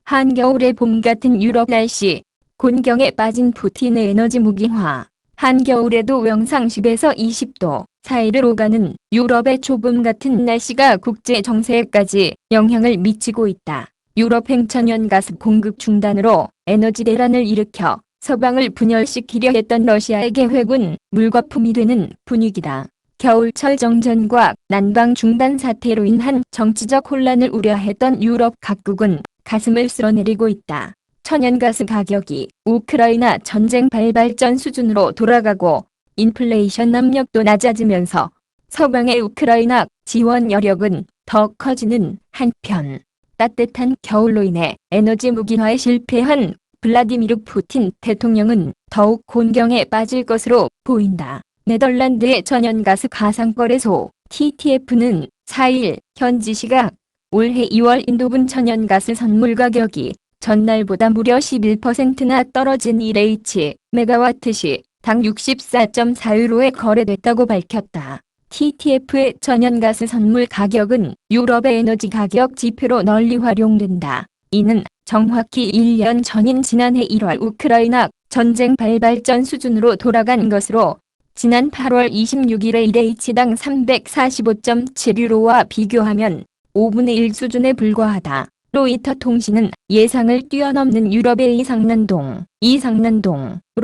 한겨울의 봄 같은 유럽 날씨. 곤경에 빠진 푸틴의 에너지 무기화. 한겨울에도 영상 10에서 20도 사이를 오가는 유럽의 초봄 같은 날씨가 국제 정세에까지 영향을 미치고 있다. 유럽 행천연가스 공급 중단으로 에너지 대란을 일으켜 서방을 분열시키려 했던 러시아의 계획은 물거품이 되는 분위기다. 겨울철 정전과 난방 중단 사태로 인한 정치적 혼란을 우려했던 유럽 각국은 가슴을 쓸어내리고 있다. 천연가스 가격이 우크라이나 전쟁 발발전 수준으로 돌아가고 인플레이션 압력도 낮아지면서 서방의 우크라이나 지원 여력은 더 커지는 한편 따뜻한 겨울로 인해 에너지 무기화에 실패한 블라디미르 푸틴 대통령은 더욱 곤경에 빠질 것으로 보인다. 네덜란드의 천연가스 가상거래소 TTF는 4일 현지 시각 올해 2월 인도분 천연가스 선물 가격이 전날보다 무려 11%나 떨어진 1H 메가와트시 당 64.4유로에 거래됐다고 밝혔다. TTF의 천연가스 선물 가격은 유럽의 에너지 가격 지표로 널리 활용된다. 이는 정확히 1년 전인 지난해 1월 우크라이나 전쟁 발발전 수준으로 돌아간 것으로 지난 8월 26일의 1H당 345.7유로와 비교하면 5분의 1 수준에 불과하다. 로이터 통신은 예상을 뛰어넘는 유럽의 이상난동으로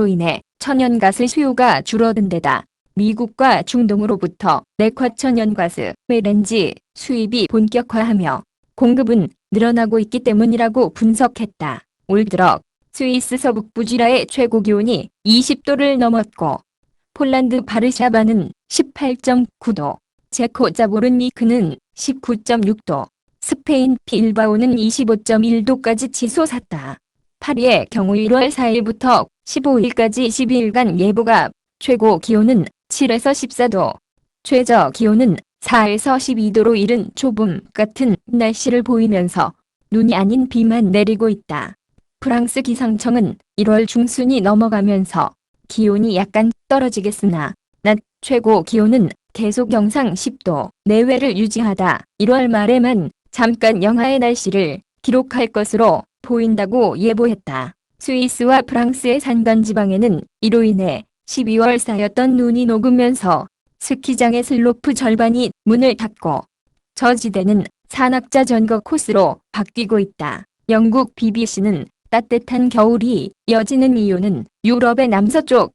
인해 천연가스 수요가 줄어든 데다 미국과 중동으로부터 액화천연가스 LNG 수입이 본격화하며 공급은 늘어나고 있기 때문이라고 분석했다. 올 들어 스위스 서북부 쥐라의 최고 기온이 20도를 넘었고 폴란드 바르샤바는 18.9도, 체코 자보르니크는 19.6도, 스페인 빌바오는 25.1도까지 치솟았다. 파리의 경우 1월 4일부터 15일까지 12일간 예보가 최고 기온은 7에서 14도, 최저 기온은 4에서 12도로 이른 초봄 같은 날씨를 보이면서 눈이 아닌 비만 내리고 있다. 프랑스 기상청은 1월 중순이 넘어가면서 기온이 약간 떨어지겠으나 낮 최고 기온은 계속 영상 10도 내외를 유지하다 1월 말에만 잠깐 영하의 날씨를 기록할 것으로 보인다고 예보했다. 스위스와 프랑스의 산간지방에는 이로 인해 12월 쌓였던 눈이 녹으면서 스키장의 슬로프 절반이 문을 닫고 저지대는 산악자 전거 코스로 바뀌고 있다. 영국 BBC는 따뜻한 겨울이 이어지는 이유는 유럽의 남서쪽,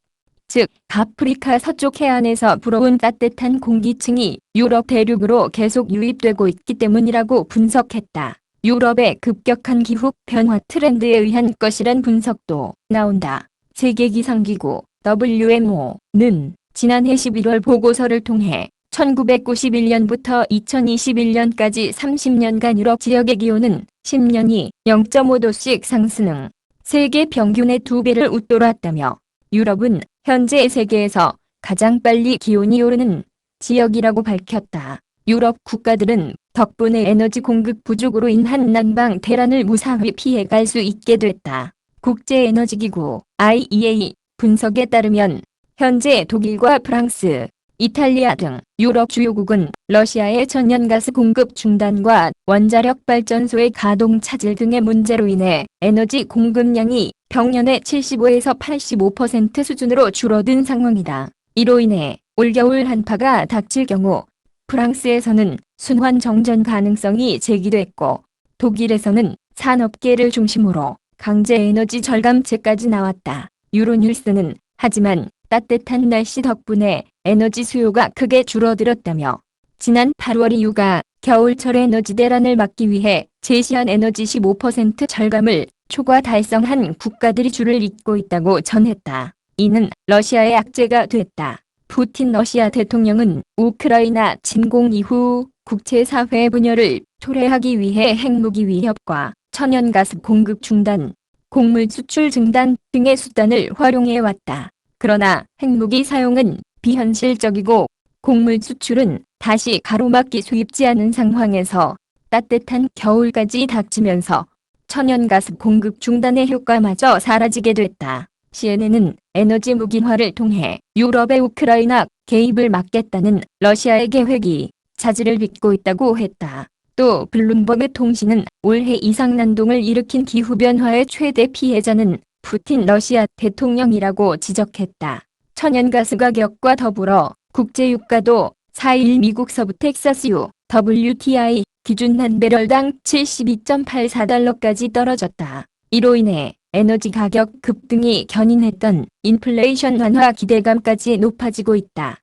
즉 아프리카 서쪽 해안에서 불어온 따뜻한 공기층이 유럽 대륙으로 계속 유입되고 있기 때문이라고 분석했다. 유럽의 급격한 기후 변화 트렌드에 의한 것이란 분석도 나온다. 세계기상기구 WMO는 지난해 11월 보고서를 통해 1991년부터 2021년까지 30년간 유럽 지역의 기온은 10년이 0.5도씩 상승, 세계 평균의 2배를 웃돌았다며 유럽은 현재 세계에서 가장 빨리 기온이 오르는 지역이라고 밝혔다. 유럽 국가들은 덕분에 에너지 공급 부족으로 인한 난방 대란을 무사히 피해갈 수 있게 됐다. 국제에너지기구 IEA 분석에 따르면 현재 독일과 프랑스, 이탈리아 등 유럽 주요국은 러시아의 천연가스 공급 중단과 원자력 발전소의 가동 차질 등의 문제로 인해 에너지 공급량이 평년의 75에서 85% 수준으로 줄어든 상황이다. 이로 인해 올겨울 한파가 닥칠 경우 프랑스에서는 순환 정전 가능성이 제기됐고 독일에서는 산업계를 중심으로 강제 에너지 절감책까지 나왔다. 유로뉴스는 하지만 따뜻한 날씨 덕분에 에너지 수요가 크게 줄어들었다며 지난 8월 EU가 겨울철 에너지 대란을 막기 위해 제시한 에너지 15% 절감을 초과 달성한 국가들이 줄을 잇고 있다고 전했다. 이는 러시아의 악재가 됐다. 푸틴 러시아 대통령은 우크라이나 침공 이후 국제사회 분열을 초래하기 위해 핵무기 위협과 천연가스 공급 중단, 곡물 수출 중단 등의 수단을 활용해왔다. 그러나 핵무기 사용은 비현실적이고 곡물 수출은 다시 가로막기 쉽지 않은 상황에서 따뜻한 겨울까지 닥치면서 천연가스 공급 중단의 효과마저 사라지게 됐다. CNN은 에너지 무기화를 통해 유럽의 우크라이나 개입을 막겠다는 러시아의 계획이 차질을 빚고 있다고 했다. 또 블룸버그 통신은 올해 이상난동을 일으킨 기후변화의 최대 피해자는 푸틴 러시아 대통령이라고 지적했다. 천연가스 가격과 더불어 국제유가도 4일 미국 서부 텍사스유 WTI 기준 한 배럴당 72.84달러까지 떨어졌다. 이로 인해 에너지 가격 급등이 견인했던 인플레이션 완화 기대감까지 높아지고 있다.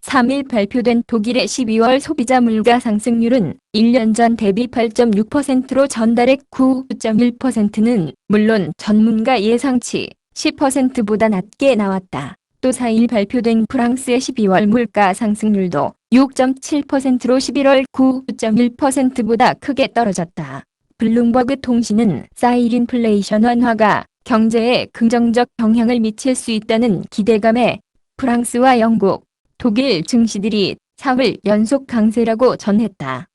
3일 발표된 독일의 12월 소비자 물가 상승률은 1년 전 대비 8.6%로 전달액 9.1%는 물론 전문가 예상치 10%보다 낮게 나왔다. 또 4일 발표된 프랑스의 12월 물가 상승률도 6.7%로 11월 9.1%보다 크게 떨어졌다. 블룸버그 통신은 4일 인플레이션 완화가 경제에 긍정적 영향을 미칠 수 있다는 기대감에 프랑스와 영국, 독일 증시들이 4일 연속 강세라고 전했다.